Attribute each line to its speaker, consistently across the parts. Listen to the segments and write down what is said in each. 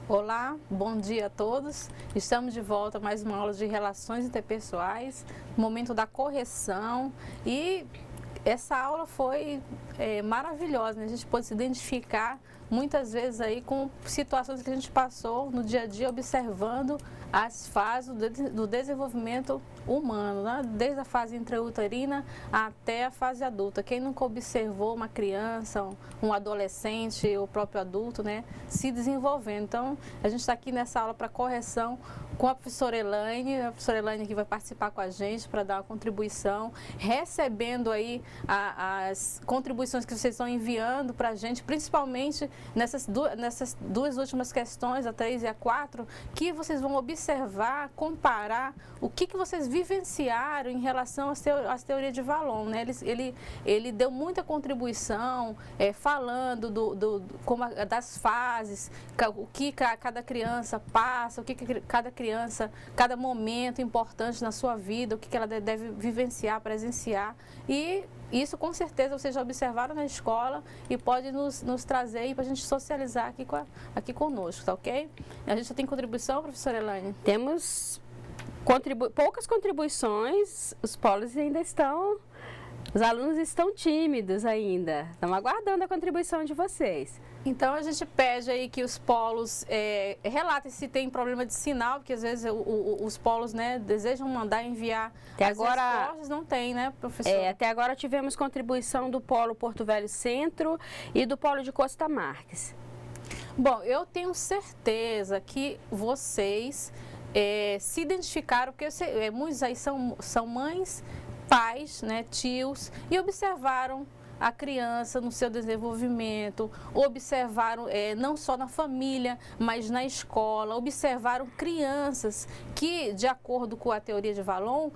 Speaker 1: Olá, bom dia a todos. Estamos de volta a mais uma aula de relações interpessoais, momento da correção, e essa aula foi maravilhosa, né? A gente pôde se identificar muitas vezes aí com situações que a gente passou no dia a dia observando as fases do desenvolvimento humano, né? Desde a fase intrauterina até a fase adulta. Quem nunca observou uma criança, um adolescente, o próprio adulto, né, se desenvolvendo? Então, a gente está aqui nessa aula para correção com a professora Elaine que vai participar com a gente para dar uma contribuição, recebendo aí as contribuições que vocês estão enviando para a gente, principalmente nessas duas últimas questões, a 3 e a 4, que vocês vão observar, comparar o que vocês vivenciaram em relação às teorias de Valon, né? Ele deu muita contribuição, falando das fases, o que cada criança passa, o que cada momento importante na sua vida, o que ela deve vivenciar, presenciar. E isso com certeza vocês já observaram na escola e pode nos trazer aí para a gente socializar aqui conosco, tá ok? A gente já tem contribuição, professora Elaine?
Speaker 2: Temos poucas contribuições, os alunos estão tímidos ainda, estamos aguardando a contribuição de vocês.
Speaker 1: Então, a gente pede aí que os polos relatem se tem problema de sinal, porque às vezes os polos, né, desejam mandar enviar respostas, não tem, né, professor?
Speaker 2: Até agora tivemos contribuição do polo Porto Velho Centro e do polo de Costa Marques.
Speaker 1: Bom, eu tenho certeza que vocês se identificaram, porque muitos aí são mães, pais, né, tios, e observaram a criança no seu desenvolvimento, observaram não só na família, mas na escola, observaram crianças que, de acordo com a teoria de Valon,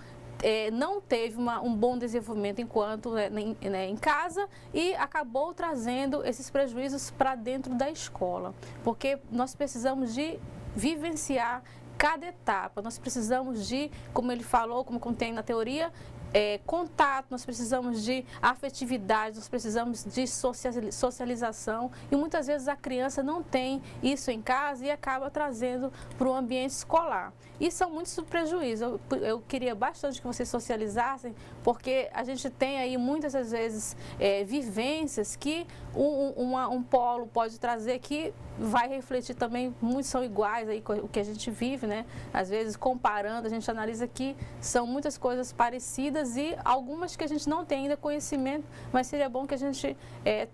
Speaker 1: não teve um bom desenvolvimento enquanto em casa e acabou trazendo esses prejuízos para dentro da escola, porque nós precisamos de vivenciar cada etapa, nós precisamos de, como ele falou, como contém na teoria, contato, nós precisamos de afetividade, nós precisamos de socialização, e muitas vezes a criança não tem isso em casa e acaba trazendo para o ambiente escolar. E são muitos prejuízos. Eu queria bastante que vocês socializassem, porque a gente tem aí muitas vezes vivências que um polo pode trazer que vai refletir também, muitos são iguais aí com o que a gente vive, né? Às vezes comparando, a gente analisa que são muitas coisas parecidas e algumas que a gente não tem ainda conhecimento, mas seria bom que a gente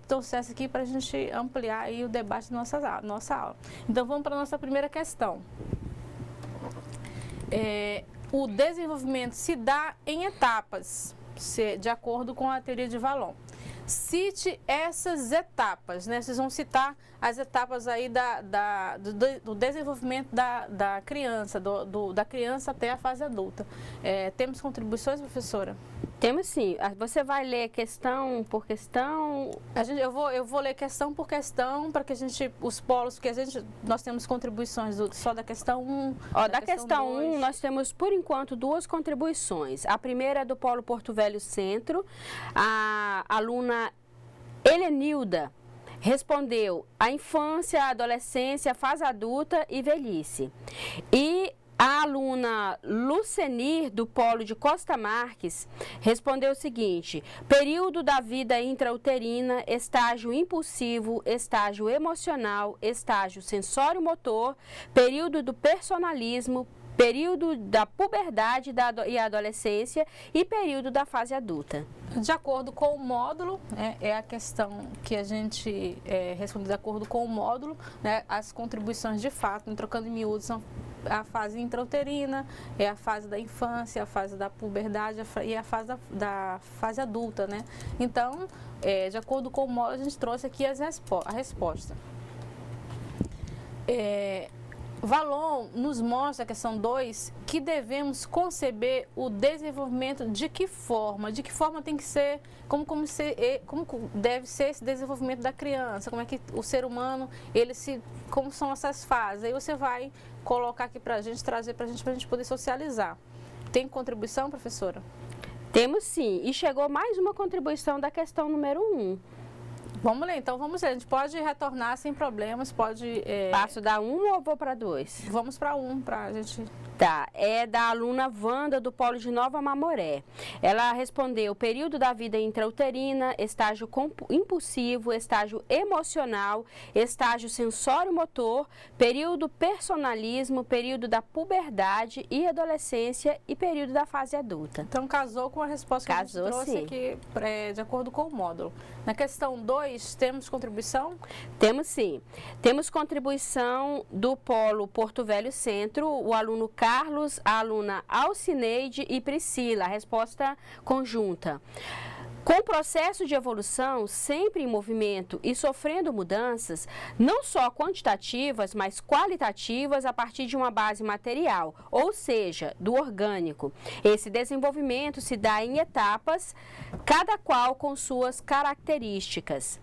Speaker 1: trouxesse aqui para a gente ampliar aí o debate da nossa aula. Então vamos para a nossa primeira questão. O desenvolvimento se dá em etapas, de acordo com a teoria de Valon. Cite essas etapas, né? Vocês vão citar as etapas aí do desenvolvimento da criança, da criança até a fase adulta. Temos contribuições, professora?
Speaker 2: Temos sim. Você vai ler questão por questão?
Speaker 1: Eu vou ler questão por questão, para que os polos, porque nós temos contribuições só da questão 1.
Speaker 2: Da questão 1, nós temos, por enquanto, 2 contribuições. A primeira é do polo Porto Velho Centro. A aluna Helenilda respondeu a infância, a adolescência, a fase adulta e velhice. E a aluna Lucenir, do polo de Costa Marques, respondeu o seguinte: período da vida intrauterina, estágio impulsivo, estágio emocional, estágio sensório-motor, período do personalismo, período da puberdade e adolescência e período da fase adulta.
Speaker 1: De acordo com o módulo, é a questão que a gente responde de acordo com o módulo, né, as contribuições de fato, trocando em miúdos, são a fase intrauterina, a fase da infância, a fase da puberdade e a fase da fase adulta, né? Então, de acordo com o módulo, a gente trouxe aqui a resposta. Valon nos mostra, a questão 2, que devemos conceber o desenvolvimento de que forma tem que ser, como deve ser esse desenvolvimento da criança, como é que o ser humano, como são essas fases. Aí você vai colocar aqui para a gente, trazer para a gente poder socializar. Tem contribuição, professora?
Speaker 2: Temos sim, e chegou mais uma contribuição da questão número 1.
Speaker 1: Vamos ler, então vamos ler. A gente pode retornar sem problemas, pode...
Speaker 2: Passo da 1 ou vou para 2?
Speaker 1: Vamos para 1, para a gente...
Speaker 2: Tá, é da aluna Wanda, do Polo de Nova Mamoré. Ela respondeu: período da vida intrauterina, estágio impulsivo, estágio emocional, estágio sensório-motor, período personalismo, período da puberdade e adolescência e período da fase adulta.
Speaker 1: Então, casou com a resposta que a gente trouxe
Speaker 2: sim.
Speaker 1: aqui, de acordo com o módulo. Na questão 2, temos contribuição?
Speaker 2: Temos sim. Temos contribuição do Polo Porto Velho Centro, o aluno Carlos, a aluna Alcineide e Priscila, a resposta conjunta. Com o processo de evolução sempre em movimento e sofrendo mudanças, não só quantitativas, mas qualitativas a partir de uma base material, ou seja, do orgânico. Esse desenvolvimento se dá em etapas, cada qual com suas características.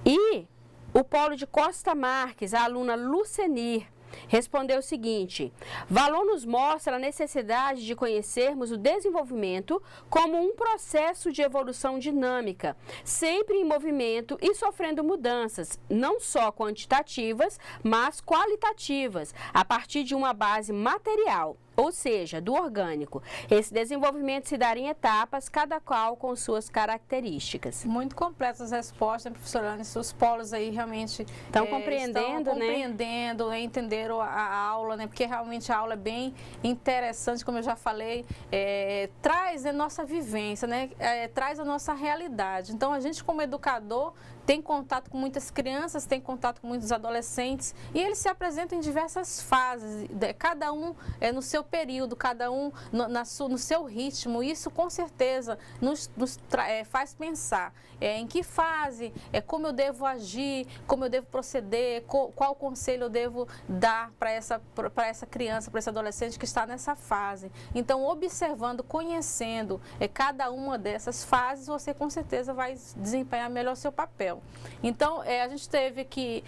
Speaker 2: E o Polo de Costa Marques, a aluna Lucenir, respondeu o seguinte: Valon nos mostra a necessidade de conhecermos o desenvolvimento como um processo de evolução dinâmica, sempre em movimento e sofrendo mudanças, não só quantitativas, mas qualitativas, a partir de uma base material, ou seja, do orgânico. Esse desenvolvimento se dá em etapas, cada qual com suas características.
Speaker 1: Muito completas as respostas, professora Anne, os polos aí realmente
Speaker 2: estão compreendendo,
Speaker 1: né? Entenderam a aula, né? Porque realmente a aula é bem interessante, como eu já falei, traz a nossa vivência, né? Traz a nossa realidade. Então, a gente como educador tem contato com muitas crianças, tem contato com muitos adolescentes e eles se apresentam em diversas fases, cada um no seu período, cada um no seu ritmo. Isso com certeza nos faz pensar em que fase, como eu devo agir, como eu devo proceder, qual conselho eu devo dar para essa criança, para esse adolescente que está nessa fase. Então, observando, conhecendo cada uma dessas fases, você com certeza vai desempenhar melhor o seu papel. Então, a gente teve aqui,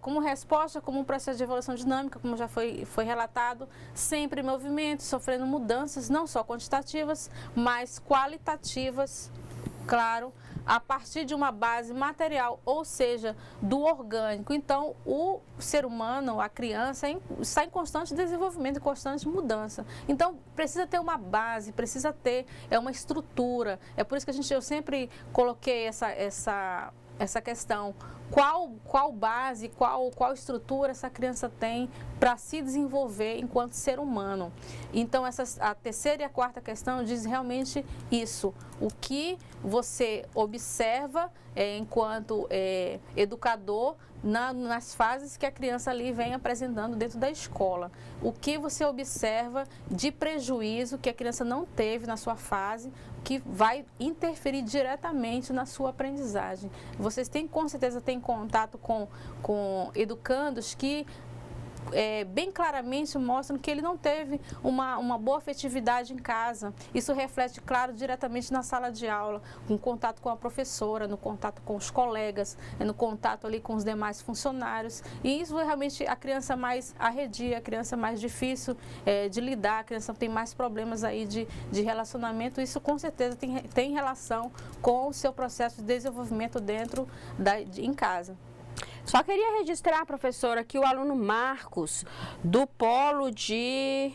Speaker 1: como resposta, como um processo de evolução dinâmica, como já foi relatado, sempre em movimento, sofrendo mudanças, não só quantitativas, mas qualitativas, claro, a partir de uma base material, ou seja, do orgânico. Então, o ser humano, a criança, está em constante desenvolvimento, em constante mudança. Então, precisa ter uma base, precisa ter uma estrutura. É por isso que eu sempre coloquei essa questão, qual base, qual estrutura essa criança tem para se desenvolver enquanto ser humano. Então, a terceira e a quarta questão diz realmente isso, o que você observa enquanto educador nas fases que a criança ali vem apresentando dentro da escola. O que você observa de prejuízo que a criança não teve na sua fase, que vai interferir diretamente na sua aprendizagem. Vocês com certeza têm contato com educandos que bem claramente mostram que ele não teve uma boa afetividade em casa. Isso reflete, claro, diretamente na sala de aula, no contato com a professora, no contato com os colegas, no contato ali com os demais funcionários. E isso realmente a criança mais arredia, a criança mais difícil de lidar, a criança tem mais problemas aí de relacionamento. Isso com certeza tem relação com o seu processo de desenvolvimento em casa.
Speaker 2: Só queria registrar, professora, que o aluno Marcos, do Polo de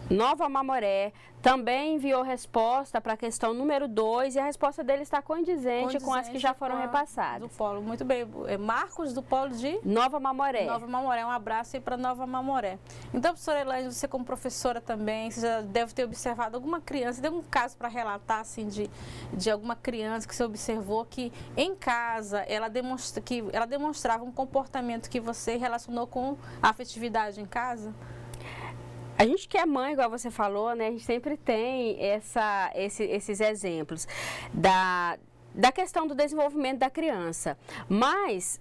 Speaker 2: Nova Mamoré, também enviou resposta para a questão número 2 e a resposta dele está condizente com as que já foram repassadas.
Speaker 1: Do Polo, muito bem. Marcos, do Polo de
Speaker 2: Nova Mamoré.
Speaker 1: Nova Mamoré, um abraço aí para Nova Mamoré. Então, professora Elaine, você como professora também, você já deve ter observado alguma criança, tem algum caso para relatar, assim, de alguma criança que você observou que em casa ela demonstrava um comportamento que você relacionou com a afetividade em casa?
Speaker 2: A gente que é mãe, igual você falou, né? A gente sempre tem esses exemplos da questão do desenvolvimento da criança. Mas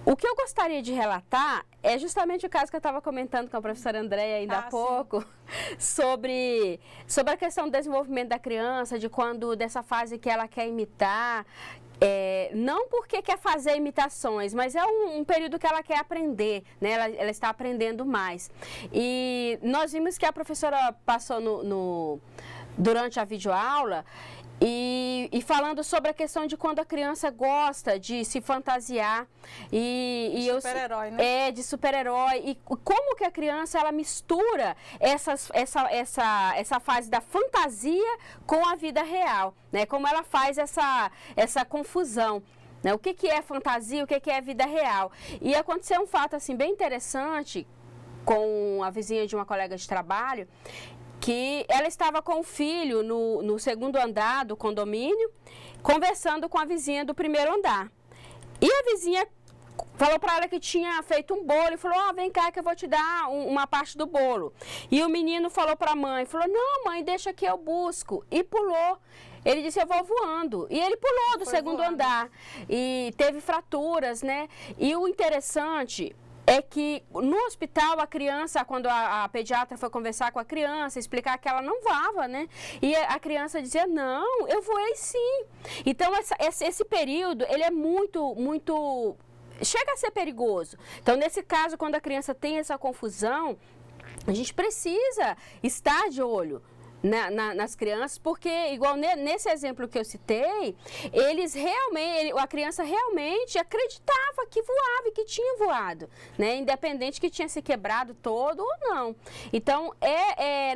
Speaker 2: o que eu gostaria de relatar é justamente o caso que eu estava comentando com a professora Andréia ainda há pouco, sobre a questão do desenvolvimento da criança, dessa fase que ela quer imitar. Não porque quer fazer imitações, mas é um período que ela quer aprender, né? Ela está aprendendo mais. E nós vimos que a professora passou durante a videoaula E falando sobre a questão de quando a criança gosta de se fantasiar
Speaker 1: de super-herói, né?
Speaker 2: De super-herói, e como que a criança ela mistura essa fase da fantasia com a vida real, né? Como ela faz essa confusão, né? O que é fantasia, o que é vida real. E aconteceu um fato assim bem interessante com a vizinha de uma colega de trabalho, que ela estava com o filho no segundo andar do condomínio, conversando com a vizinha do primeiro andar. E a vizinha falou para ela que tinha feito um bolo e falou, vem cá que eu vou te dar uma parte do bolo. E o menino falou para a mãe, falou, não mãe, deixa que eu busco. E pulou. Ele disse, eu vou voando. E ele pulou do segundo andar. E teve fraturas, né? E o interessante é que no hospital a criança, quando a pediatra foi conversar com a criança, explicar que ela não voava, né? E a criança dizia, não, eu voei sim. Então esse período, ele é muito, chega a ser perigoso. Então nesse caso, quando a criança tem essa confusão, a gente precisa estar de olho nas crianças, porque igual nesse exemplo que eu citei, a criança realmente acreditava que voava e que tinha voado, né? Independente que tinha se quebrado todo ou não. Então,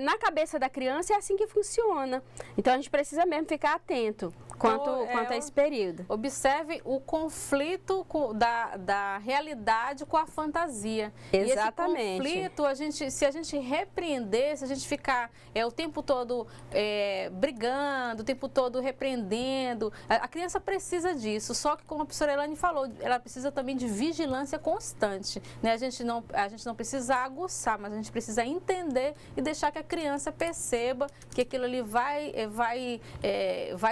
Speaker 2: na cabeça da criança é assim que funciona. Então, a gente precisa mesmo ficar atento quanto a esse período.
Speaker 1: Observe o conflito da realidade com a fantasia.
Speaker 2: Exatamente.
Speaker 1: E esse conflito, se a gente repreender, se a gente ficar o tempo todo brigando, o tempo todo repreendendo, a criança precisa disso. Só que, como a professora Elaine falou, ela precisa também de vigilância constante, né? A gente não precisa aguçar, mas a gente precisa entender e deixar que a criança perceba que aquilo ali vai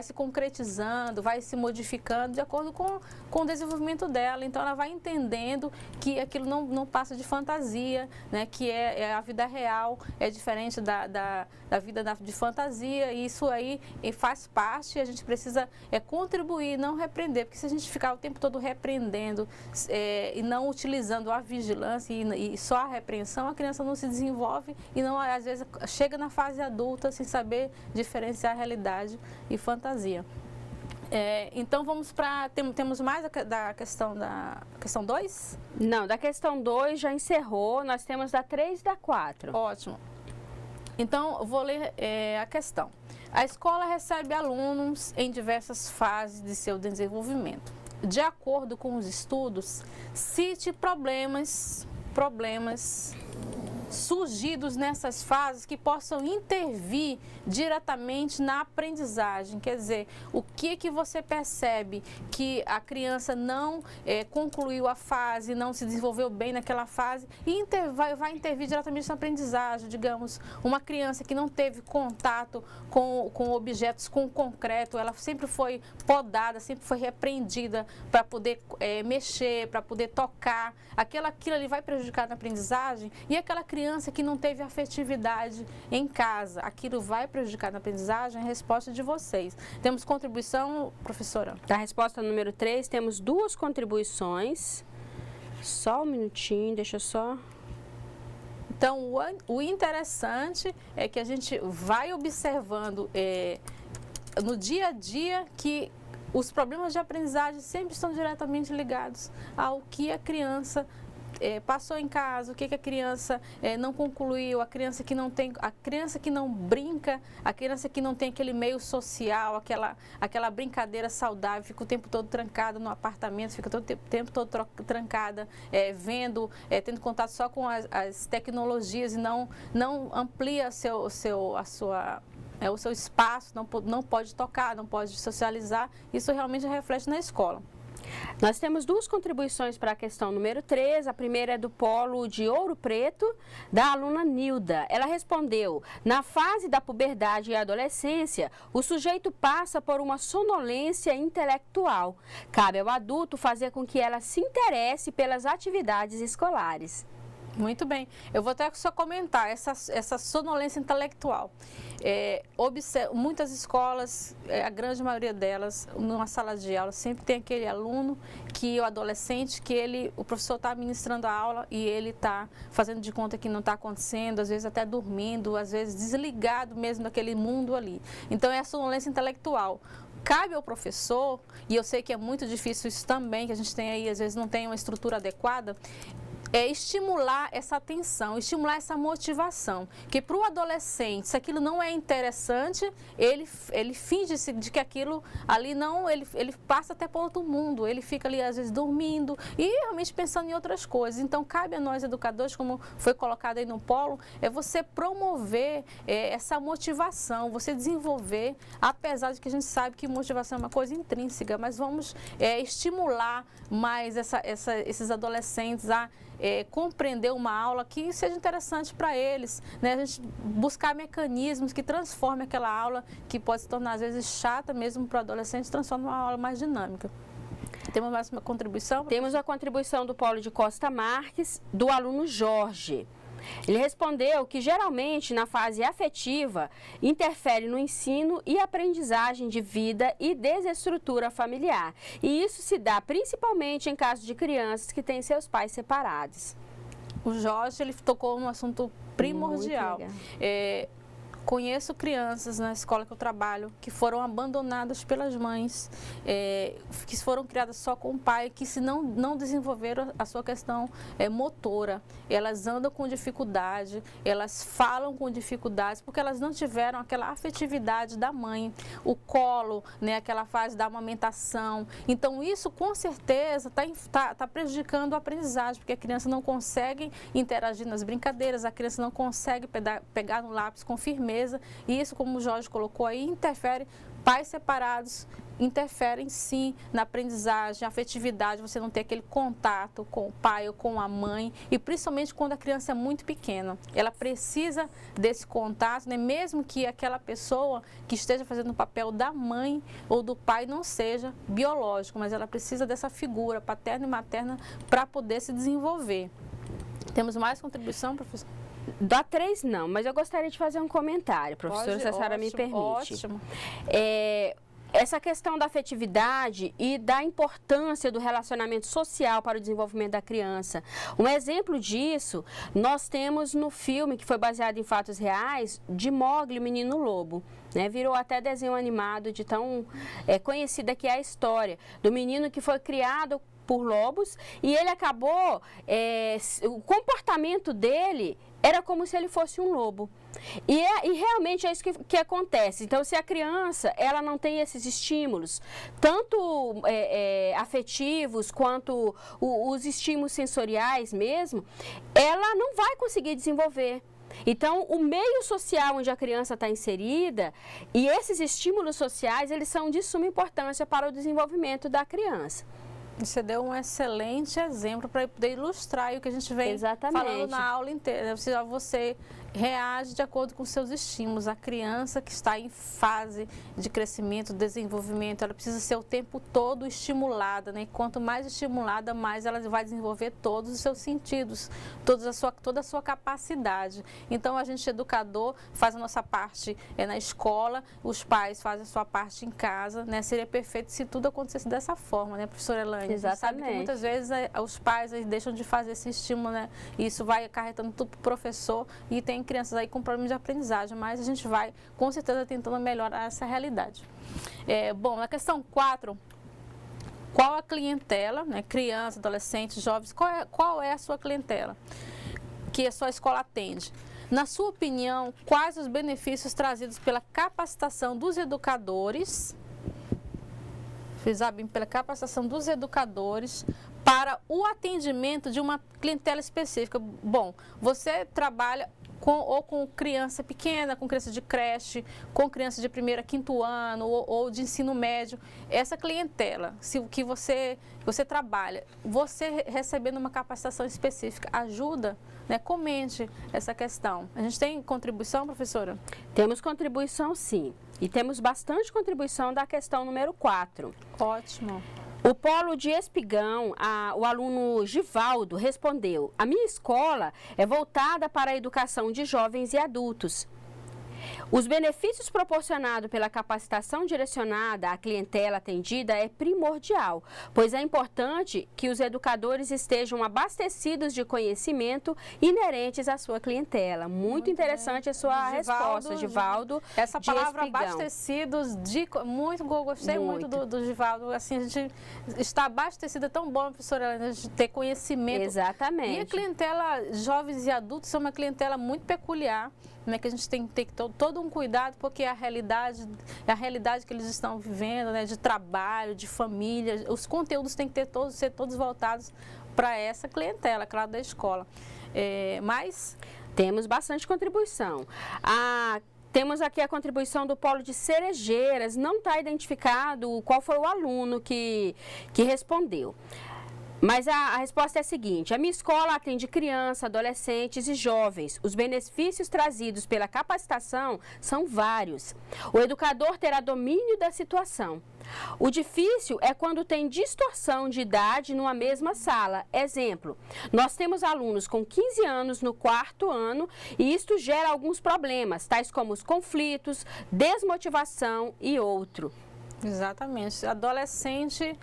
Speaker 1: se concretizando, vai se modificando de acordo com o desenvolvimento dela. Então, ela vai entendendo que aquilo não passa de fantasia, né? Que é a vida real, é diferente da vida de fantasia, e isso aí faz parte, e a gente precisa contribuir, não repreender, porque se a gente ficar o tempo todo repreendendo e não utilizando a vigilância e só a repreensão, a criança não se desenvolve e não, às vezes, chega na fase adulta sem saber diferenciar realidade e fantasia. Então vamos para... Temos mais da questão 2?
Speaker 2: Não, da questão 2 já encerrou, nós temos da 3 e da 4.
Speaker 1: Ótimo. Então, vou ler a questão. A escola recebe alunos em diversas fases de seu desenvolvimento. De acordo com os estudos, cite problemas surgidos nessas fases que possam intervir diretamente na aprendizagem. Quer dizer, o que você percebe que a criança não concluiu a fase, não se desenvolveu bem naquela fase e vai intervir diretamente na aprendizagem. Digamos, uma criança que não teve contato com objetos, com o concreto, ela sempre foi podada, sempre foi repreendida para poder mexer, para poder tocar. Aquilo ali vai prejudicar na aprendizagem, e aquela criança que não teve afetividade em casa, aquilo vai prejudicar na aprendizagem. A resposta de vocês. Temos contribuição, professora?
Speaker 2: Da resposta número 3, temos 2 contribuições. Só um minutinho, deixa eu só...
Speaker 1: Então, o interessante é que a gente vai observando no dia a dia que os problemas de aprendizagem sempre estão diretamente ligados ao que a criança passou em casa, o que a criança não concluiu, a criança que não brinca, a criança que não tem aquele meio social, aquela brincadeira saudável, fica o tempo todo trancada no apartamento, fica o tempo todo trancada, tendo contato só com as tecnologias e não amplia o seu espaço, não pode tocar, não pode socializar. Isso realmente reflete na escola.
Speaker 2: Nós temos 2 contribuições para a questão número 3. A primeira é do Polo de Ouro Preto, da aluna Nilda. Ela respondeu: na fase da puberdade e adolescência, o sujeito passa por uma sonolência intelectual. Cabe ao adulto fazer com que ela se interesse pelas atividades escolares.
Speaker 1: Muito bem. Eu vou até só comentar essa sonolência intelectual. Muitas escolas, a grande maioria delas, numa sala de aula, sempre tem aquele aluno o adolescente, o professor está ministrando a aula e ele está fazendo de conta que não está acontecendo, às vezes até dormindo, às vezes desligado mesmo daquele mundo ali. Então, é a sonolência intelectual. Cabe ao professor, e eu sei que é muito difícil isso também, que a gente tem aí, às vezes não tem uma estrutura adequada, estimular essa atenção, estimular essa motivação. Que para o adolescente, se aquilo não é interessante, ele finge de que aquilo ali não, ele passa até para outro mundo, ele fica ali às vezes dormindo e realmente pensando em outras coisas. Então, cabe a nós educadores, como foi colocado aí no polo, é você promover essa motivação, você desenvolver, apesar de que a gente sabe que motivação é uma coisa intrínseca, mas vamos estimular mais esses adolescentes a compreender uma aula que seja interessante para eles, né? A gente buscar mecanismos que transformem aquela aula, que pode se tornar às vezes chata mesmo para o adolescente, transforma uma aula mais dinâmica. Temos mais uma contribuição?
Speaker 2: Temos a contribuição do Polo de Costa Marques, do aluno Jorge. Ele respondeu que geralmente na fase afetiva interfere no ensino e aprendizagem de vida e desestrutura familiar. E isso se dá principalmente em casos de crianças que têm seus pais separados.
Speaker 1: O Jorge, ele tocou num assunto primordial. Conheço crianças na escola que eu trabalho que foram abandonadas pelas mães, que foram criadas só com o pai, que se não desenvolveram a sua questão motora. Elas andam com dificuldade, elas falam com dificuldades, porque elas não tiveram aquela afetividade da mãe, o colo, né, aquela fase da amamentação. Então, isso com certeza tá prejudicando a aprendizagem, porque a criança não consegue interagir nas brincadeiras, a criança não consegue pegar no lápis com firmeza. E isso, como o Jorge colocou aí, interfere. Pais separados interferem sim na aprendizagem, afetividade, você não ter aquele contato com o pai ou com a mãe, e principalmente quando a criança é muito pequena. Ela precisa desse contato, né? Mesmo que aquela pessoa que esteja fazendo o papel da mãe ou do pai não seja biológico, mas ela precisa dessa figura paterna e materna para poder se desenvolver. Temos mais contribuição, professor?
Speaker 2: Dá 3 não, mas eu gostaria de fazer um comentário, professora, se a senhora me permite.
Speaker 1: Ótimo.
Speaker 2: Essa questão da afetividade e da importância do relacionamento social para o desenvolvimento da criança. Um exemplo disso, nós temos no filme, que foi baseado em fatos reais, de Mowgli, o Menino Lobo. Né? Virou até desenho animado de tão conhecida que é a história do menino que foi criado por lobos e ele acabou, o comportamento dele era como se ele fosse um lobo. E realmente é isso que acontece. Então, se a criança ela não tem esses estímulos, tanto afetivos quanto os estímulos sensoriais mesmo, ela não vai conseguir desenvolver. Então, o meio social onde a criança está inserida e esses estímulos sociais, eles são de suma importância para o desenvolvimento da criança.
Speaker 1: Você deu um excelente exemplo para poder ilustrar o que a gente vem falando na aula inteira. Você reage de acordo com seus estímulos. A criança que está em fase de crescimento, desenvolvimento, ela precisa ser o tempo todo estimulada, né? E quanto mais estimulada, mais ela vai desenvolver todos os seus sentidos, toda a sua capacidade. Então, a gente, educador, faz a nossa parte na escola, os pais fazem a sua parte em casa, né? Seria perfeito se tudo acontecesse dessa forma, né, professora Elaine?
Speaker 2: Exatamente.
Speaker 1: Sabe que muitas vezes os pais deixam de fazer esse estímulo, né? E isso vai acarretando tudo para o professor e tem crianças aí com problemas de aprendizagem, mas a gente vai, com certeza, tentando melhorar essa realidade. Bom, na questão 4, qual a clientela, né? Criança, adolescentes, jovens, qual é a sua clientela que a sua escola atende? Na sua opinião, quais os benefícios trazidos pela capacitação dos educadores, pela capacitação dos educadores para o atendimento de uma clientela específica? Bom, você trabalha com criança pequena, com criança de creche, com criança de 1º a 5º ano ou de ensino médio. Essa clientela, que você trabalha, você recebendo uma capacitação específica, ajuda? Né? Comente essa questão. A gente tem contribuição, professora?
Speaker 2: Temos contribuição, sim. E temos bastante contribuição da questão número 4.
Speaker 1: Ótimo.
Speaker 2: O polo de Espigão, o aluno Givaldo respondeu: a minha escola é voltada para a educação de jovens e adultos. Os benefícios proporcionados pela capacitação direcionada à clientela atendida é primordial, pois é importante que os educadores estejam abastecidos de conhecimento inerentes à sua clientela. Muito interessante bem. A sua resposta, Givaldo.
Speaker 1: Essa palavra abastecidos, gostei muito do Givaldo. Assim, a gente está abastecida, é tão bom, professora Helena, de ter conhecimento.
Speaker 2: Exatamente.
Speaker 1: E a clientela, jovens e adultos, é uma clientela muito peculiar, né, que a gente tem que ter todo um cuidado, porque é a realidade que eles estão vivendo, né, de trabalho, de família. Os conteúdos têm que ser todos voltados para essa clientela, claro, da escola. Mas
Speaker 2: temos bastante contribuição. Temos aqui a contribuição do polo de Cerejeiras. Não está identificado qual foi o aluno que respondeu. Mas a resposta é a seguinte: a minha escola atende crianças, adolescentes e jovens. Os benefícios trazidos pela capacitação são vários. O educador terá domínio da situação. O difícil é quando tem distorção de idade numa mesma sala. Exemplo, nós temos alunos com 15 anos no 4º ano e isto gera alguns problemas, tais como os conflitos, desmotivação e outro.
Speaker 1: Exatamente. Adolescente,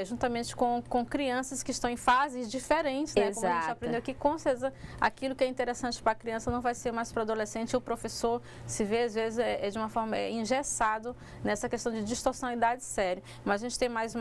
Speaker 1: juntamente com crianças que estão em fases diferentes, né? Como a gente aprendeu aqui, com certeza, aquilo que é interessante para a criança não vai ser mais para o adolescente. O professor se vê, às vezes, de uma forma engessado nessa questão de distorcionalidade séria. Mas a gente tem mais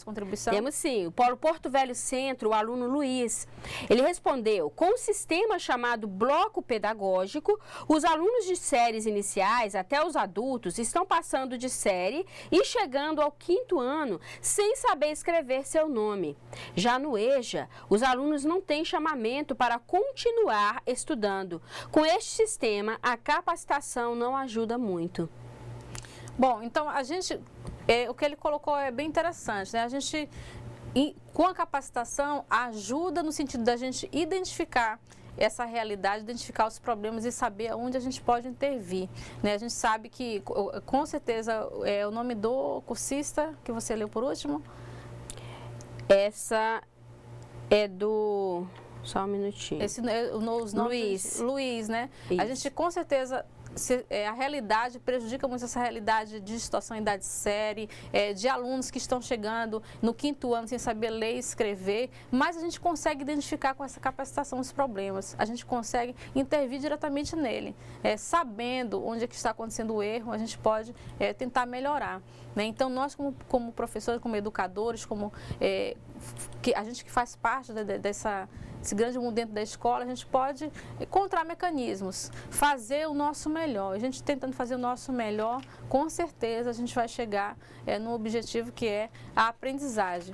Speaker 1: contribuição?
Speaker 2: Temos sim. O Polo Porto Velho Centro, o aluno Luiz, ele respondeu: com um sistema chamado bloco pedagógico, os alunos de séries iniciais até os adultos estão passando de série e chegando ao 5º ano sem saber escrever seu nome. Já no EJA, os alunos não têm chamamento para continuar estudando. Com este sistema, a capacitação não ajuda muito.
Speaker 1: Bom, então o que ele colocou é bem interessante, né? A gente, com a capacitação, ajuda no sentido da gente identificar essa realidade, identificar os problemas e saber onde a gente pode intervir, né? A gente sabe que, com certeza, o nome do cursista que você leu por último?
Speaker 2: Essa é do... Só um minutinho.
Speaker 1: Os nomes, Luiz, né? Isso. A gente, com certeza... a realidade prejudica muito essa realidade de distorcionalidade séria, de alunos que estão chegando no 5º ano sem saber ler e escrever, mas a gente consegue identificar com essa capacitação os problemas, a gente consegue intervir diretamente nele, sabendo onde é que está acontecendo o erro, a gente pode tentar melhorar, né? Então, nós como professores, como educadores, a gente que faz parte desse grande mundo dentro da escola, a gente pode encontrar mecanismos, fazer o nosso melhor. A gente tentando fazer o nosso melhor, com certeza a gente vai chegar no objetivo que é a aprendizagem.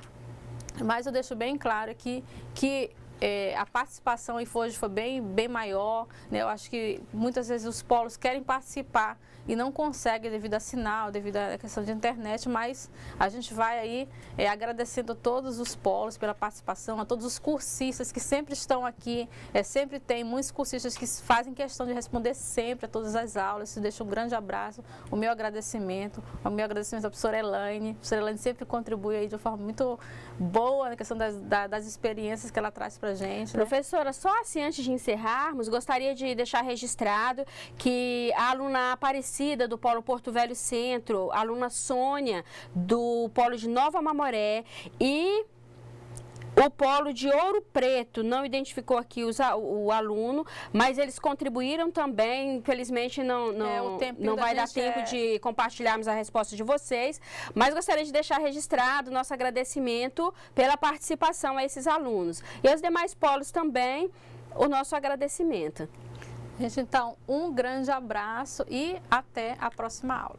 Speaker 1: Mas eu deixo bem claro aqui que a participação hoje foi bem maior, né? Eu acho que muitas vezes os polos querem participar e não conseguem devido a sinal, devido à questão de internet, mas a gente vai aí agradecendo a todos os polos pela participação, a todos os cursistas que sempre estão aqui, sempre tem muitos cursistas que fazem questão de responder sempre a todas as aulas. Se deixa um grande abraço, o meu agradecimento à professora Elaine. A professora Elaine sempre contribui aí de uma forma muito boa na questão das experiências que ela traz para a gente, né?
Speaker 2: Professora, só assim, antes de encerrarmos, gostaria de deixar registrado que a aluna Aparecida do Polo Porto Velho Centro, a aluna Sônia do Polo de Nova Mamoré e o Polo de Ouro Preto, não identificou aqui o aluno, mas eles contribuíram também. Infelizmente não vai dar tempo de compartilharmos a resposta de vocês, mas gostaria de deixar registrado nosso agradecimento pela participação a esses alunos. E aos demais polos também, o nosso agradecimento.
Speaker 1: Gente, então, um grande abraço e até a próxima aula.